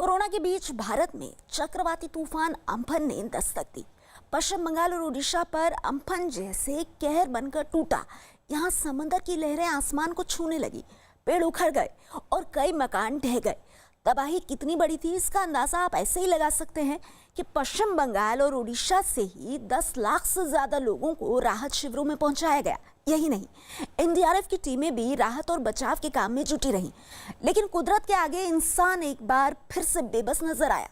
Corona के बीच भारत में चक्रवाती तूफान अम्फन ने दस्तक दी। पश्चिम बंगाल और ओडिशा पर अम्फन जैसे कहर बनकर टूटा। यहाँ समंदर की लहरें आसमान को छूने लगी, पेड़ उखड़ गए और कई मकान ढह गए। तबाही कितनी बड़ी थी इसका अंदाजा आप ऐसे ही लगा सकते हैं कि पश्चिम बंगाल और ओडिशा से ही 10 लाख से ज्यादा लोगों को राहत शिविरों में पहुंचाया गया। यही नहीं, एनडीआरएफ की टीमें भी राहत और बचाव के काम में जुटी रहीं। लेकिन कुदरत के आगे इंसान एक बार फिर से बेबस नजर आया।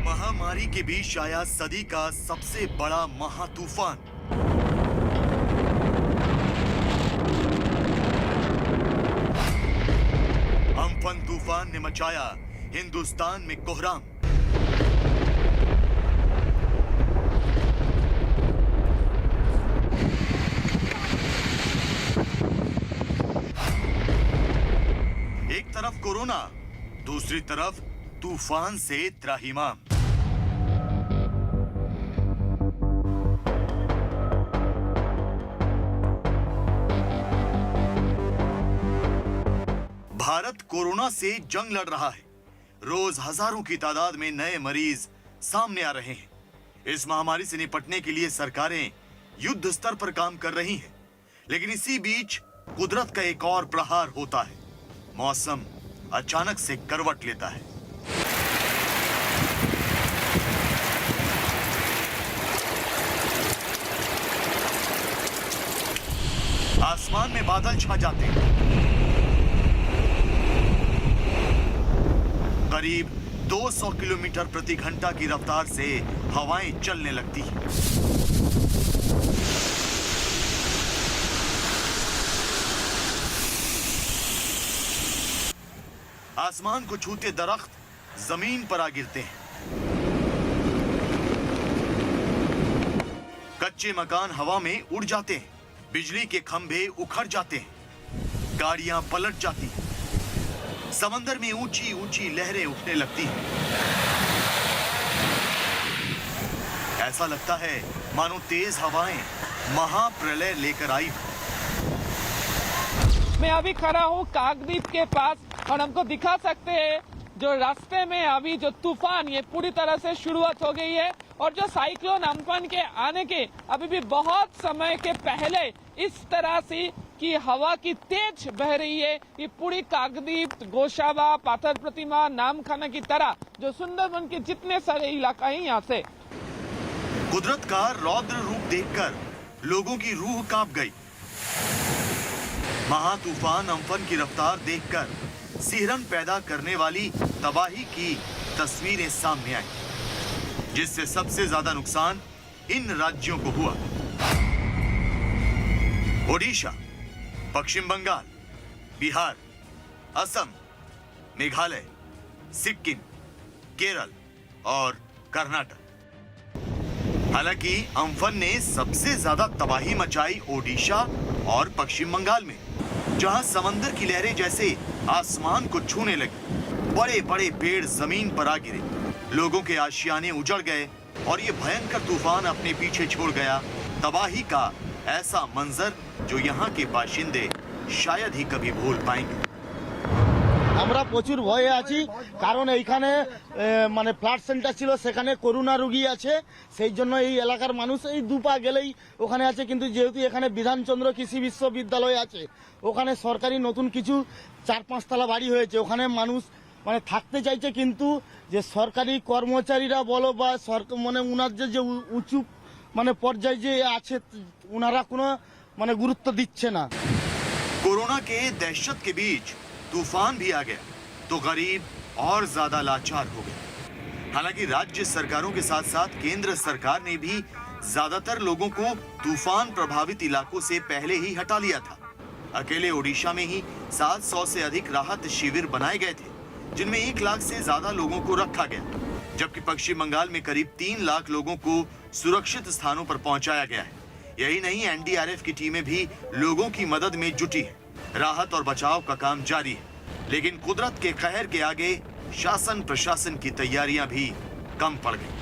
महामारी के बीच आया सदी का सबसे बड़ा महातूफान। अम्फन तूफान ने मचाया हिंदुस्तान में कोहराम। एक तरफ कोरोना, दूसरी तरफ तूफान से त्राहिमाम। भारत कोरोना से जंग लड़ रहा है। रोज हजारों की तादाद में नए मरीज सामने आ रहे हैं। इस महामारी से निपटने के लिए सरकारें युद्ध स्तर पर काम कर रही हैं। लेकिन इसी बीच कुदरत का एक और प्रहार होता है। मौसम अचानक से करवट लेता है। आसमान में बादल छा जाते हैं। करीब 200 किलोमीटर प्रति घंटा की रफ्तार से हवाएं चलने लगती हैं। आसमान को छूते दरख्त जमीन पर आ गिरते हैं। कच्चे मकान हवा में उड़ जाते हैं। बिजली के खंभे उखड़ जाते हैं। गाड़ियां पलट जाती हैं। समंदर में ऊंची ऊंची लहरें उठने लगती हैं। ऐसा लगता है मानो तेज हवाएं महाप्रलय लेकर आई हो। मैं अभी खड़ा हूँ काकद्वीप के पास और हमको दिखा सकते हैं जो रास्ते में अभी जो तूफान ये पूरी तरह से शुरुआत हो गई है और जो साइक्लोन अम्फन के आने के अभी भी बहुत समय के पहले इस तरह से की हवा की तेज बह रही है। ये पूरी काकद्वीप, गोशावा, पाथर प्रतिमा, नामखाना की तरह जो सुंदरबन के जितने सारे इलाका है यहाँ से। कुदरत का रौद्र रूप देखकर लोगों की रूह कांप गई। महातूफान अम्फन की रफ्तार देखकर सिहरन पैदा करने वाली तबाही की तस्वीरें सामने आई, जिससे सबसे ज्यादा नुकसान इन राज्यों को हुआ। ओडिशा, पश्चिम बंगाल, बिहार, असम, मेघालय, सिक्किम, केरल और कर्नाटक। हालांकि अम्फन ने सबसे ज्यादा तबाही मचाई ओडिशा और पश्चिम बंगाल में, जहां समंदर की लहरें जैसे आसमान को छूने लगी। बड़े बड़े पेड़ जमीन पर आ गिरे, लोगों के आशियाने उजड़ गए और ये भयंकर तूफान अपने पीछे छोड़ गया तबाही का ऐसा मंजर जो यहाँ के बाशिंदे शायद ही कभी भूल पाएंगे। আমরা প্রচুর ভয়ে আছি কারণ এইখানে মানে ফ্লাড সেন্টার ছিল, সেখানে করোনা রোগী আছে। সেই জন্য এই এলাকার মানুষ এই দুপা গেলেই ওখানে আছে। কিন্তু যেহেতু এখানে বিধানচন্দ্র কৃষি বিশ্ববিদ্যালয় আছে, ওখানে সরকারি নতুন কিছু 4-5 তলা বাড়ি হয়েছে, ওখানে মানুষ মানে থাকতে চাইছে। কিন্তু যে সরকারি কর্মচারীরা বলো বা সরকার মানে উনার যে উঁচু মানে পর্যায়ে যে আছে উনারা কোনো মানে গুরুত্ব দিচ্ছে না। कोरोना के दहशत के बीच तूफान भी आ गया तो गरीब और ज्यादा लाचार हो गए। हालांकि राज्य सरकारों के साथ साथ केंद्र सरकार ने भी ज्यादातर लोगों को तूफान प्रभावित इलाकों से पहले ही हटा लिया था। अकेले ओडिशा में ही 700 से अधिक राहत शिविर बनाए गए थे, जिनमें 1 लाख से ज्यादा लोगों को रखा गया, जबकि पश्चिम बंगाल में करीब 3 लाख लोगों को सुरक्षित स्थानों पर पहुंचाया गया है। यही नहीं, एनडीआरएफ की टीमें भी लोगों की मदद में जुटी है। राहत और बचाव का काम जारी है, लेकिन कुदरत के कहर के आगे शासन प्रशासन की तैयारियां भी कम पड़ गई।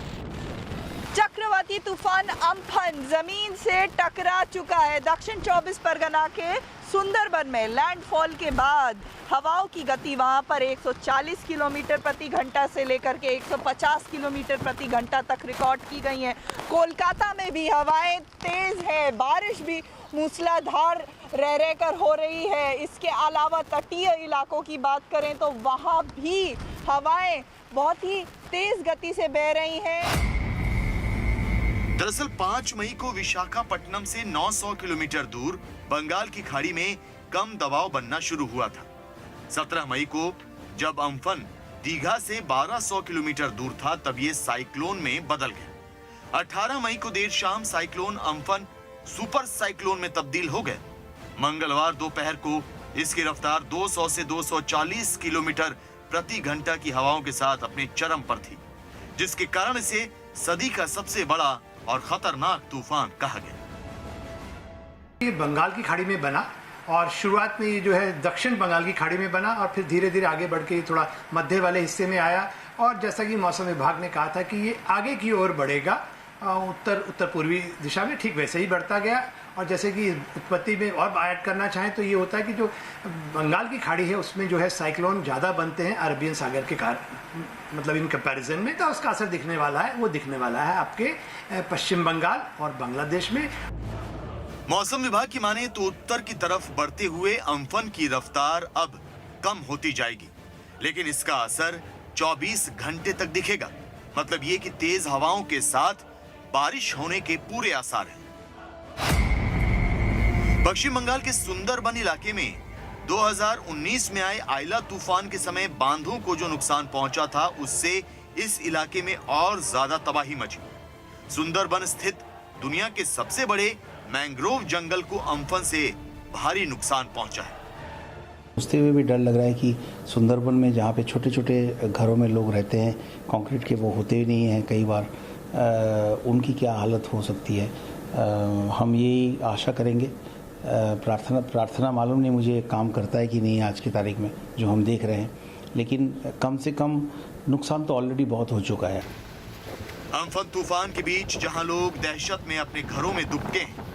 चक्रवाती तूफान अम्फन जमीन से टकरा चुका है। दक्षिण 24 परगना के सुंदरबन में लैंडफॉल के बाद हवाओं की गति वहां पर 140 किलोमीटर प्रति घंटा से लेकर के 150 किलोमीटर प्रति घंटा तक रिकॉर्ड की गई हैं। कोलकाता में भी हवाएं तेज है, बारिश भी मूसलाधार रह कर हो रही है। इसके अलावा तटीय इलाकों की बात करें तो वहां भी हवाएं बहुत ही तेज गति से बह रही हैं। दरअसल 5 मई को विशाखापट्टनम से 900 किलोमीटर दूर बंगाल की खाड़ी में कम दबाव बनना शुरू हुआ था। 17 मई को जब अम्फन दीघा से 1200 किलोमीटर दूर था, तब ये साइक्लोन में बदल गया। 18 मई को देर शाम साइक्लोन अम्फन सुपर साइक्लोन में तब्दील हो गया। मंगलवार दोपहर को इसकी रफ्तार 200 से 240 किलोमीटर प्रति घंटा की हवाओं के साथ अपने चरम पर थी, जिसके कारण इसे सदी का सबसे बड़ा और खतरनाक तूफान कहा गया। ये बंगाल की खाड़ी में बना और शुरुआत में ये जो है दक्षिण बंगाल की खाड़ी में बना और फिर धीरे धीरे आगे बढ़ के थोड़ा मध्य वाले हिस्से में आया और जैसा कि मौसम विभाग ने कहा था कि ये आगे की ओर बढ़ेगा उत्तर पूर्वी दिशा में, ठीक वैसे ही बढ़ता गया। और जैसे कि उत्पत्ति में और ऐड करना चाहें तो ये होता है कि जो बंगाल की खाड़ी है उसमें जो है साइक्लोन ज़्यादा बनते हैं अरबियन सागर के कारण, मतलब इन कंपैरिजन में, तो उसका असर दिखने वाला है, वो दिखने वाला है आपके पश्चिम बंगाल और बांग्लादेश में। मौसम विभाग की माने तो उत्तर की तरफ बढ़ते हुए अम्फन की रफ्तार अब कम होती जाएगी, लेकिन इसका असर 24 घंटे तक दिखेगा। मतलब ये कि तेज हवाओं के साथ बारिश होने के पूरे आसार हैं। पश्चिम बंगाल के सुंदरबन इलाके में 2019 में आए आइला तूफान के समय बांधों को जो नुकसान पहुंचा था, उससे इस इलाके में और ज्यादा तबाही मची। सुंदरबन स्थित दुनिया के सबसे बड़े मैंग्रोव जंगल को अम्फन से भारी नुकसान पहुंचा है। सोचते हुए भी डर लग रहा है कि सुंदरबन में जहाँ पे छोटे छोटे घरों में लोग रहते हैं, कंक्रीट के वो होते ही नहीं हैं, कई बार उनकी क्या हालत हो सकती है। हम यही आशा करेंगे, प्रार्थना मालूम नहीं मुझे काम करता है कि नहीं आज की तारीख में जो हम देख रहे हैं, लेकिन कम से कम नुकसान तो ऑलरेडी बहुत हो चुका है। अम्फन तूफान के बीच जहां लोग दहशत में अपने घरों में दुबके हैं,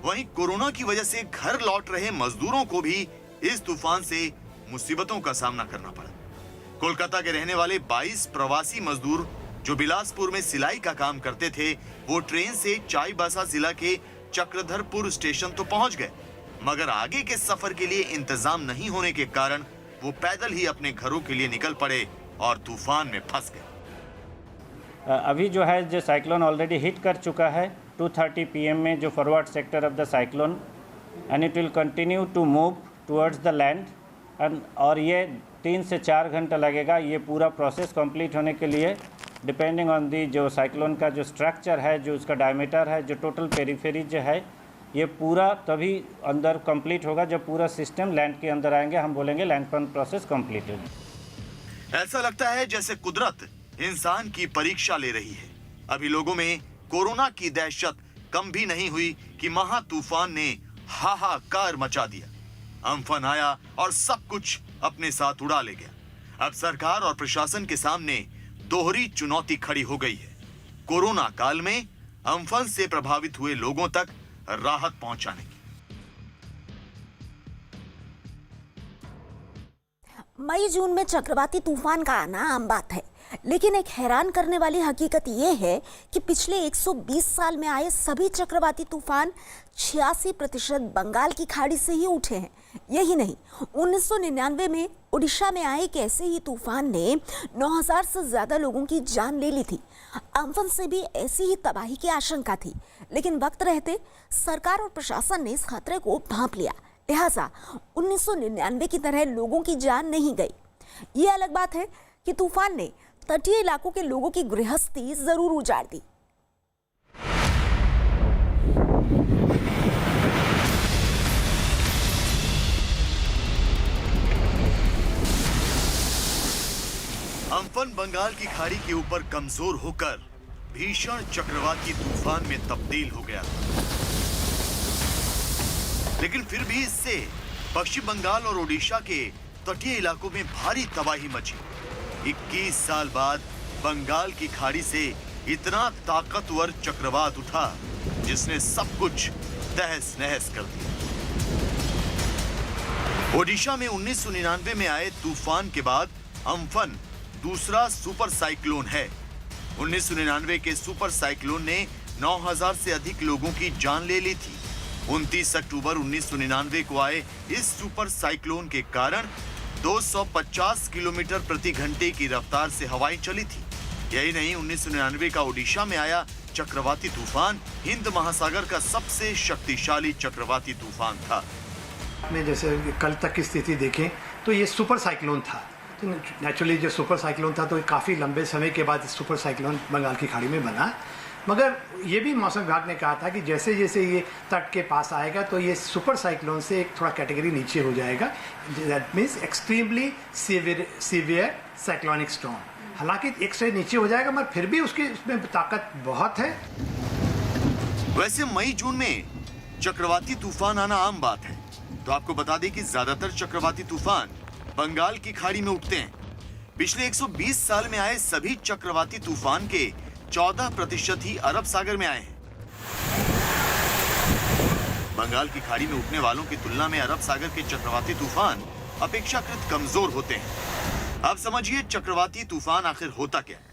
वहीं कोरोना की वजह से घर लौट रहे मजदूरों को भी इस तूफान से मुसीबतों का सामना करना पड़ा। कोलकाता के रहने वाले 22 प्रवासी मजदूर जो बिलासपुर में सिलाई का काम करते थे, वो ट्रेन से चाईबासा जिला के चक्रधरपुर स्टेशन तो पहुंच गए, मगर आगे के सफर के लिए इंतजाम नहीं होने के कारण वो पैदल ही अपने घरों के लिए निकल पड़े और तूफान में फंस गए। अभी जो है जो साइक्लोन ऑलरेडी हिट कर चुका है 2:30 PM में जो forward sector of the cyclone, and it will continue to move towards the land, और ये 3 से 4 घंटा लगेगा ये पूरा प्रोसेस कंप्लीट होने के लिए, डिपेंडिंग ऑन दी जो साइक्लोन का जो स्ट्रक्चर है, जो उसका डायमीटर है, जो टोटल पेरीफेरी जो है, ये पूरा तभी अंदर कंप्लीट होगा जब पूरा सिस्टम लैंड के अंदर आएंगे, हम बोलेंगे लैंडफॉल प्रोसेस कंप्लीट होगी। ऐसा लगता है जैसे कुदरत इंसान की परीक्षा ले रही है। अभी लोगों में कोरोना की दहशत कम भी नहीं हुई कि महा तूफान ने हाहाकार मचा दिया। अम्फन आया और सब कुछ अपने साथ उड़ा ले गया। अब सरकार और प्रशासन के सामने दोहरी चुनौती खड़ी हो गई है, कोरोना काल में अम्फन से प्रभावित हुए लोगों तक राहत पहुंचाने की। मई जून में चक्रवाती तूफान का आना आम बात है, लेकिन एक हैरान करने वाली हकीकत यह है कि पिछले 120 साल में आए सभी चक्रवाती तूफान 86% बंगाल की खाड़ी से ही उठे हैं। यही नहीं, 1999 में उड़ीसा में आए एक ऐसे ही तूफान ने 9000 से ज्यादा लोगों की जान ले ली थी। अम्फन से भी ऐसी ही तबाही की आशंका थी, लेकिन वक्त रहते सरकार और प्रशासन ने इस खतरे को भांप लिया, लिहाजा 1999 की तरह लोगों की जान नहीं गई। ये अलग बात है कि तूफान ने तटीय इलाकों के लोगों की गृहस्थी जरूर उजाड़ दी। अम्फन बंगाल की खाड़ी के ऊपर कमजोर होकर भीषण चक्रवाती तूफान में तब्दील हो गया, लेकिन फिर भी इससे पश्चिम बंगाल और ओडिशा के तटीय इलाकों में भारी तबाही मची। 21 साल बाद बंगाल की खाड़ी से इतना ताकतवर चक्रवात उठा जिसने सब कुछ तहस नहस कर दिया। ओडिशा में 1999 में आए तूफान के बाद अम्फन दूसरा सुपर साइक्लोन है। 1999 के सुपर साइक्लोन ने 9000 से अधिक लोगों की जान ले ली थी। 29 अक्टूबर 1999 को आए इस सुपर साइक्लोन के कारण 250 किलोमीटर प्रति घंटे की रफ्तार से हवाएं चली थी। यही नहीं, 1999 का ओडिशा में आया चक्रवाती तूफान हिंद महासागर का सबसे शक्तिशाली चक्रवाती तूफान था। में जैसे कल तक की स्थिति देखें तो ये सुपर साइक्लोन था। तो नेचुरली जो सुपर साइक्लोन था तो काफ़ी लंबे समय के बाद सुपर साइक्लोन बंगाल की खाड़ी में बना। मगर ये भी मौसम विभाग ने कहा था कि जैसे जैसे ये तट के पास आएगा तो ये सुपर साइक्लोन से एक थोड़ा कैटेगरी नीचे हो जाएगा। That means extremely severe cyclonic storm. हालांकि एक से नीचे हो जाएगा मगर फिर भी उसमें ताकत बहुत है। वैसे मई जून में चक्रवाती तूफान आना आम बात है। तो आपको बता दें कि ज्यादातर चक्रवाती तूफान बंगाल की खाड़ी में उठते हैं। पिछले 120 साल में आए सभी चक्रवाती तूफान के 14% ही अरब सागर में आए हैं। बंगाल की खाड़ी में उठने वालों की तुलना में अरब सागर के चक्रवाती तूफान अपेक्षाकृत कमजोर होते हैं। अब समझिए चक्रवाती तूफान आखिर होता क्या है।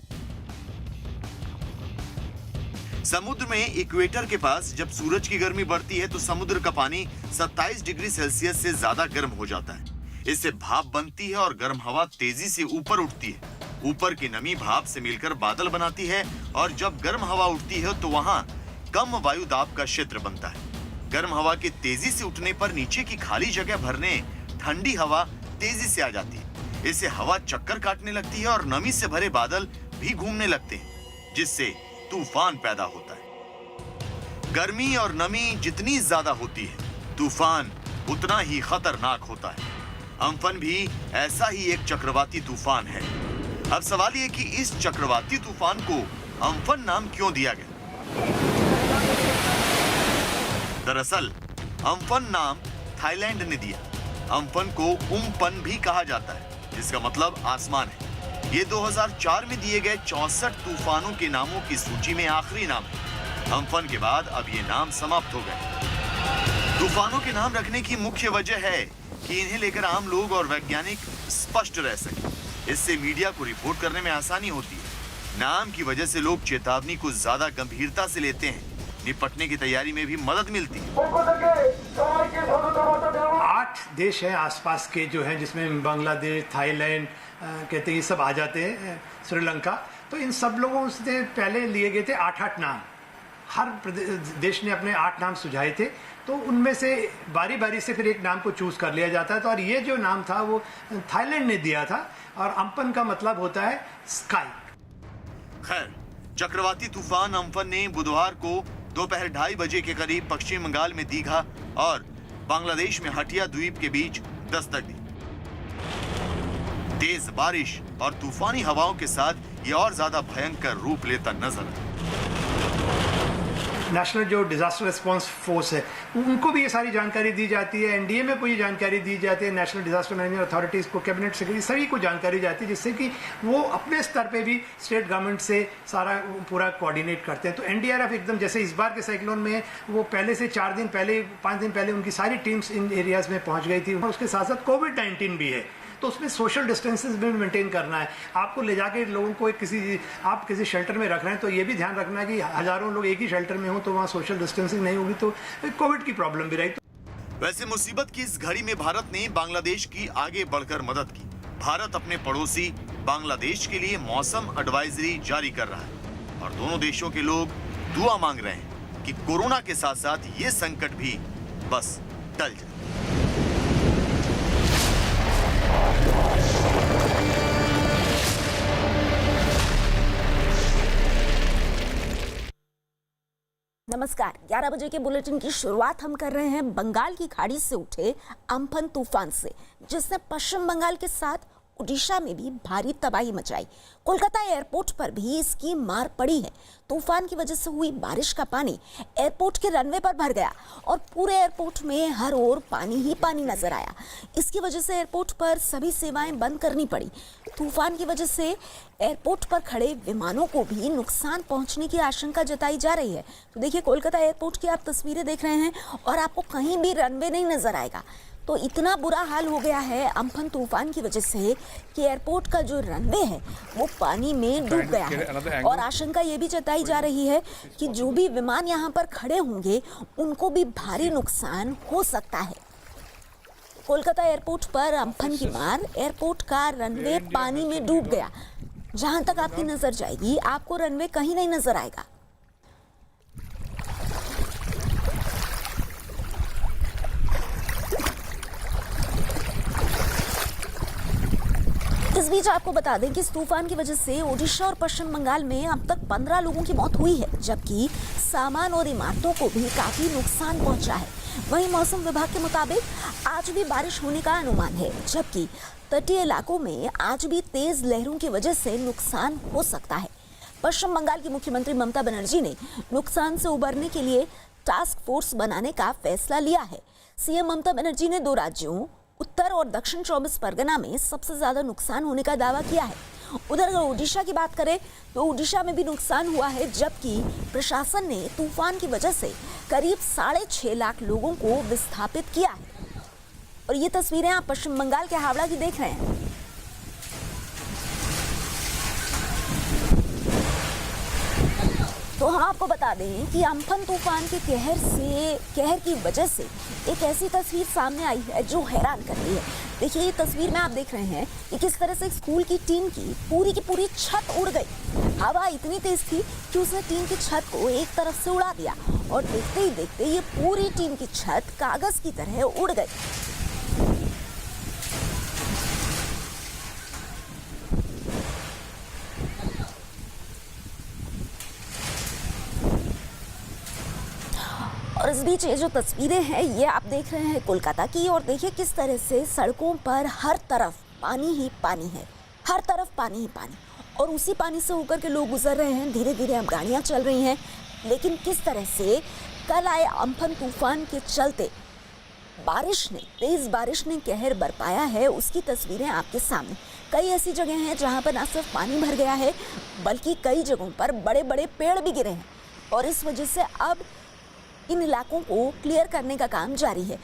समुद्र में इक्वेटर के पास जब सूरज की गर्मी बढ़ती है तो समुद्र का पानी 27 डिग्री सेल्सियस से ज्यादा गर्म हो जाता है। इससे भाप बनती है और गर्म हवा तेजी से ऊपर उठती है। ऊपर की नमी भाप से मिलकर बादल बनाती है और जब गर्म हवा उठती है तो वहां कम वायु दाब का क्षेत्र बनता है। गर्म हवा के तेजी से उठने पर नीचे की खाली जगह भरने ठंडी हवा तेजी से आ जाती है। इससे हवा चक्कर काटने लगती है और नमी से भरे बादल भी घूमने लगते हैं, जिससे तूफान पैदा होता है। गर्मी और नमी जितनी ज्यादा होती है तूफान उतना ही खतरनाक होता है। अम्फन भी ऐसा ही एक चक्रवाती तूफान है। अब सवाल ये कि इस चक्रवाती तूफान को अम्फन नाम क्यों दिया गया? दरअसल अम्फन नाम थाईलैंड ने दिया। अम्फन को उम्पन भी कहा जाता है, जिसका मतलब आसमान है। ये 2004 में दिए गए 64 तूफानों के नामों की सूची में आखिरी नाम है। अम्फन के बाद अब ये नाम समाप्त हो गए। तूफानों के नाम रखने की मुख्य वजह है कि इन्हें लेकर आम लोग और वैज्ञानिक स्पष्ट रह सके। इससे मीडिया को रिपोर्ट करने में आसानी होती है। नाम की वजह से लोग चेतावनी को ज्यादा गंभीरता से लेते हैं। निपटने की तैयारी में भी मदद मिलती है। 8 देश हैं आसपास के जो हैं, जिसमें बांग्लादेश, थाईलैंड कहते हैं, ये सब आ जाते हैं, श्रीलंका। तो इन सब लोगों से पहले लिए गए थे 8 नाम। हर देश ने अपने 8 नाम सुझाए थे, तो उनमें से बारी बारी से फिर एक नाम को चूज कर लिया जाता है। तो और ये जो नाम था वो थाईलैंड ने दिया था और अम्फन का मतलब होता है स्काई। खैर, चक्रवाती तूफान अम्फन ने बुधवार को दोपहर 2:30 बजे के करीब पश्चिम बंगाल में दीघा और बांग्लादेश में हटिया द्वीप के बीच दस्तक दी। तेज बारिश और तूफानी हवाओं के साथ ये और ज्यादा भयंकर रूप लेता नजर आया। नेशनल जो डिजास्टर रिस्पांस फोर्स है उनको भी ये सारी जानकारी दी जाती है। एनडीए में कोई जानकारी दी जाती है, नेशनल डिजास्टर मैनेजमेंट अथॉरिटीज को, कैबिनेट सेक्रेटरी, सभी को जानकारी जाती है, जिससे कि वो अपने स्तर पे भी स्टेट गवर्नमेंट से सारा पूरा कोऑर्डिनेट करते हैं। तो एनडीआरएफ एकदम जैसे इस बार के साइक्लोन में वो पहले से 4 दिन पहले, 5 दिन पहले उनकी सारी टीम्स इन एरियाज में पहुंच गई थी। उसके साथ साथ कोविड-19 भी है, तो उसमें सोशल डिस्टेंसेस भी मेंटेन करना है। आपको ले जाके लोगों को आप किसी शेल्टर में रख रहे हैं तो ये भी ध्यान रखना है कि हजारों लोग एक ही शेल्टर में हो तो वहाँ सोशल डिस्टेंसिंग नहीं होगी तो कोविड की प्रॉब्लम भी रहेगी। वैसे मुसीबत की इस घड़ी में भारत ने बांग्लादेश की आगे बढ़कर मदद की। भारत अपने पड़ोसी बांग्लादेश के लिए मौसम एडवाइजरी जारी कर रहा है और दोनों देशों के लोग दुआ मांग रहे हैं कि कोरोना के साथ साथ ये संकट भी बस टल जाए। नमस्कार। 11 बजे के बुलेटिन की शुरुआत हम कर रहे हैं बंगाल की खाड़ी से उठे अम्फन तूफान से, जिसने पश्चिम बंगाल के साथ उड़ीसा में भी भारी तबाही मचाई। कोलकाता एयरपोर्ट पर भी इसकी मार पड़ी है। तूफान की वजह से हुई बारिश का पानी एयरपोर्ट के रनवे पर भर गया और पूरे एयरपोर्ट में हर ओर पानी ही पानी नजर आया। इसकी वजह से एयरपोर्ट पर सभी सेवाएं बंद करनी पड़ी। तूफान की वजह से एयरपोर्ट पर खड़े विमानों को भी नुकसान पहुंचने की आशंका जताई जा रही है। तो देखिए, कोलकाता एयरपोर्ट की आप तस्वीरें देख रहे हैं और आपको कहीं भी रनवे नहीं नजर आएगा। तो इतना बुरा हाल हो गया है अम्फन तूफान की वजह से कि एयरपोर्ट का जो रनवे है वो पानी में डूब गया है और आशंका ये भी जताई जा रही है कि जो भी विमान यहाँ पर खड़े होंगे उनको भी भारी नुकसान हो सकता है। कोलकाता एयरपोर्ट पर अम्फन की मार, एयरपोर्ट का रनवे पानी में डूब गया। जहां तक आपकी नजर जाएगी आपको रनवे कहीं नहीं नजर आएगा। इस बीच आपको बता दें कि इस तूफान की वजह से ओडिशा और पश्चिम बंगाल में अब तक 15 लोगों की मौत हुई है, जबकि सामान और इमारतों को भी काफी नुकसान पहुंचा है। वहीं मौसम विभाग के मुताबिक आज भी बारिश होने का अनुमान है, जबकि तटीय इलाकों में आज भी तेज लहरों की वजह से नुकसान हो सकता है। पश्चिम बंगाल की मुख्यमंत्री ममता बनर्जी ने नुकसान से उबरने के लिए टास्क फोर्स बनाने का फैसला लिया है। सीएम ममता बनर्जी ने 2 राज्यों उत्तर और दक्षिण 24 परगना में सबसे ज्यादा नुकसान होने का दावा किया है। उधर अगर ओडिशा की बात करें तो ओडिशा में भी नुकसान हुआ है, जबकि प्रशासन ने तूफान की वजह से करीब 6.5 लाख लोगों को विस्थापित किया है। और ये तस्वीरें आप पश्चिम बंगाल के हावड़ा की देख रहे हैं। तो हम आपको बता दें कि अम्फन तूफान के कहर की वजह से एक ऐसी तस्वीर सामने आई है जो हैरान कर रही है। देखिए, ये तस्वीर में आप देख रहे हैं कि किस तरह से स्कूल की टीन की पूरी छत उड़ गई। हवा इतनी तेज थी कि उसने टीन की छत को एक तरफ से उड़ा दिया और देखते ही देखते ये पूरी टीन की छत कागज की तरह उड़ गई। और इस बीच ये जो तस्वीरें हैं ये आप देख रहे हैं कोलकाता की, और देखिए किस तरह से सड़कों पर हर तरफ पानी ही पानी है, हर तरफ पानी ही पानी, और उसी पानी से होकर के लोग गुजर रहे हैं। धीरे धीरे अब गाड़ियाँ चल रही हैं, लेकिन किस तरह से कल आए अम्फन तूफान के चलते तेज बारिश ने कहर बरपाया है, उसकी तस्वीरें आपके सामने। कई ऐसी जगह हैं जहाँ पर न सिर्फ पानी भर गया है बल्कि कई जगहों पर बड़े बड़े पेड़ भी गिरे हैं, और इस वजह से अब इन इलाकों को क्लियर करने का काम जारी है।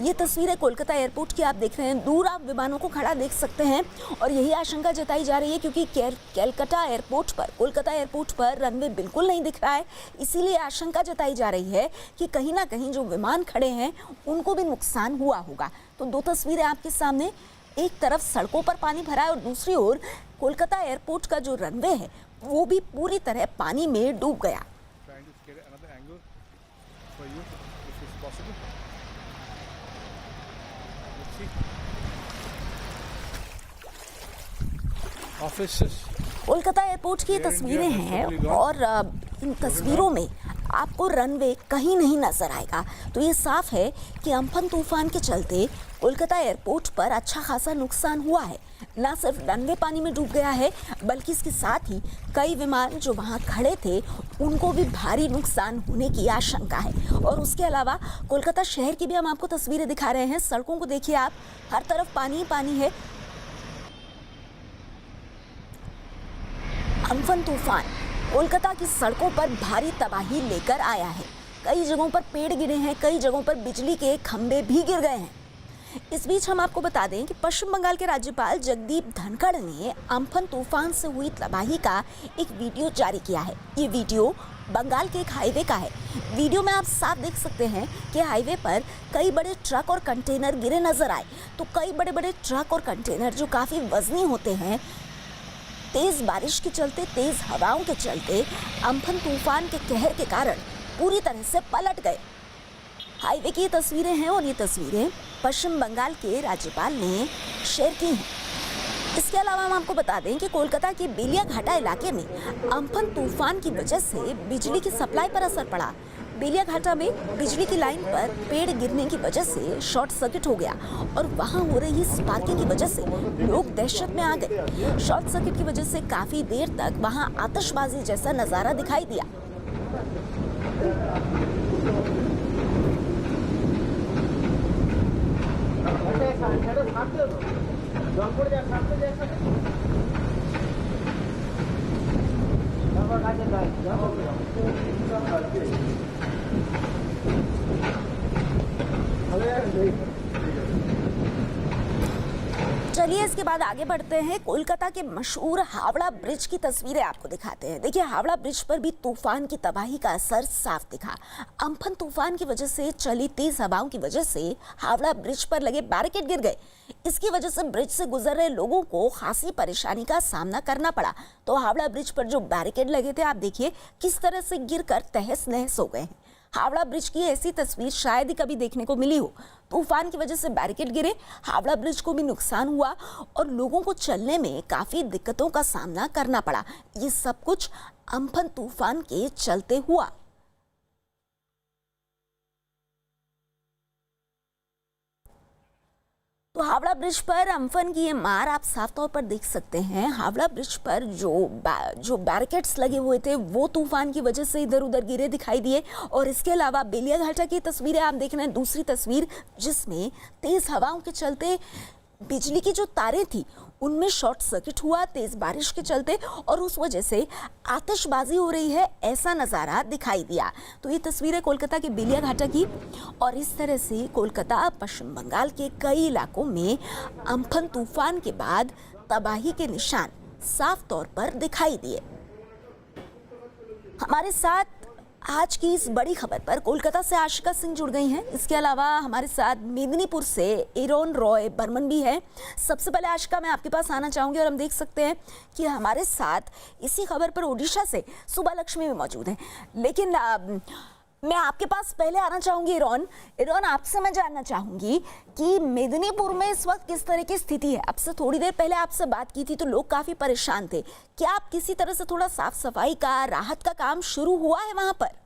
ये तस्वीरें कोलकाता एयरपोर्ट की आप देख रहे हैं। दूर आप विमानों को खड़ा देख सकते हैं और यही आशंका जताई जा रही है क्योंकि कोलकाता एयरपोर्ट पर रनवे बिल्कुल नहीं दिख रहा है। इसीलिए आशंका जताई जा रही है कि कहीं ना कहीं जो विमान खड़े हैं उनको भी नुकसान हुआ होगा। तो 2 तस्वीरें आपके सामने, एक तरफ सड़कों पर पानी भरा है और दूसरी ओर कोलकाता एयरपोर्ट का जो रनवे है वो भी पूरी तरह पानी में डूब गया। For you, if it's possible. Let's see. Offices. Kolkata airport की तस्वीरें हैं और इन तस्वीरों में आपको रनवे कहीं नहीं नजर आएगा। तो ये साफ है कि अम्फन तूफान के चलते कोलकाता एयरपोर्ट पर अच्छा खासा नुकसान हुआ है। ना सिर्फ रनवे पानी में डूब गया है बल्कि इसके साथ ही कई विमान जो वहाँ खड़े थे उनको भी भारी नुकसान होने की आशंका है। और उसके अलावा कोलकाता शहर की भी हम आपको तस्वीरें दिखा रहे हैं। सड़कों को देखिए आप, हर तरफ पानी ही पानी है। अम्फन तूफान कोलकाता की सड़कों पर भारी तबाही लेकर आया है। कई जगहों पर पेड़ गिरे हैं, कई जगहों पर बिजली के खंभे भी गिर गए हैं। इस बीच हम आपको बता दें कि पश्चिम बंगाल के राज्यपाल जगदीप धनखड़ ने अम्फन तूफान से हुई तबाही का एक वीडियो जारी किया है। ये वीडियो बंगाल के एक हाईवे का है। वीडियो में आप साफ देख सकते हैं कि हाईवे पर कई बड़े ट्रक और कंटेनर गिरे नजर आए। तो कई बड़े बड़े ट्रक और कंटेनर जो काफ़ी वजनी होते हैं, तेज बारिश के चलते, तेज हवाओं के चलते अम्फन तूफान के कहर के कारण पूरी तरह से पलट गए। हाईवे की ये तस्वीरें हैं और ये तस्वीरें पश्चिम बंगाल के राज्यपाल ने शेयर की हैं। इसके अलावा हम आपको बता दें कि कोलकाता के बेलिया घाटा इलाके में अम्फन तूफान की वजह से बिजली की सप्लाई पर असर पड़ा। बेलिया घाटा में बिजली की लाइन पर पेड़ गिरने की वजह से शॉर्ट सर्किट हो गया और वहां हो रही स्पार्किंग की वजह से लोग दहशत में आ गए। शॉर्ट सर्किट की वजह से काफी देर तक वहां आतिशबाजी जैसा नजारा दिखाई दिया। चलिए इसके बाद आगे बढ़ते हैं। कोलकाता के मशहूर हावड़ा ब्रिज की तस्वीरें आपको दिखाते हैं। देखिए, हावड़ा ब्रिज पर भी तूफान की तबाही का असर साफ दिखा। अम्फन तूफान की वजह से चली तेज हवाओं की वजह से हावड़ा ब्रिज पर लगे बैरिकेड गिर गए। इसकी वजह से ब्रिज से गुजर रहे लोगों को खासी परेशानी का सामना करना पड़ा। तो हावड़ा ब्रिज पर जो बैरिकेड लगे थे, आप देखिए किस तरह से गिरकर तहस नहस हो गए हैं। हावड़ा ब्रिज की ऐसी तस्वीर शायद ही कभी देखने को मिली हो। तूफान की वजह से बैरिकेड गिरे, हावड़ा ब्रिज को भी नुकसान हुआ और लोगों को चलने में काफी दिक्कतों का सामना करना पड़ा। ये सब कुछ अम्फन तूफान के चलते हुआ। तो हावड़ा ब्रिज पर अम्फन की ये मार आप साफ तौर पर देख सकते हैं। हावड़ा ब्रिज पर जो बैरिकेड्स लगे हुए थे वो तूफान की वजह से इधर उधर गिरे दिखाई दिए। और इसके अलावा बेलिया घाटा की तस्वीरें आप देख रहे हैं, दूसरी तस्वीर जिसमें तेज हवाओं के चलते बिजली की जो तारें थी उनमें शॉर्ट सर्किट हुआ तेज बारिश के चलते और उस वजह से आतिशबाजी हो रही है, ऐसा नज़ारा दिखाई दिया। तो ये तस्वीरें कोलकाता के बेलिया घाटा की और इस तरह से कोलकाता पश्चिम बंगाल के कई इलाकों में अम्फन तूफान के बाद तबाही के निशान साफ तौर पर दिखाई दिए। हमारे साथ आज की इस बड़ी खबर पर कोलकाता से आशिका सिंह जुड़ गई हैं। इसके अलावा हमारे साथ मेदिनीपुर से एरोन रॉय बर्मन भी है। सबसे पहले आशिका, मैं आपके पास आना चाहूंगी और हम देख सकते हैं कि हमारे साथ इसी खबर पर ओडिशा से सुबह लक्ष्मी भी मौजूद है। लेकिन मैं आपके पास पहले आना चाहूंगी एरोन, आपसे मैं जानना चाहूंगी कि मेदिनीपुर में इस वक्त किस तरह की स्थिति है। अब से थोड़ी देर पहले आपसे बात की थी तो लोग काफी परेशान थे। क्या आप किसी तरह से थोड़ा साफ सफाई का, राहत का काम शुरू हुआ है वहां पर?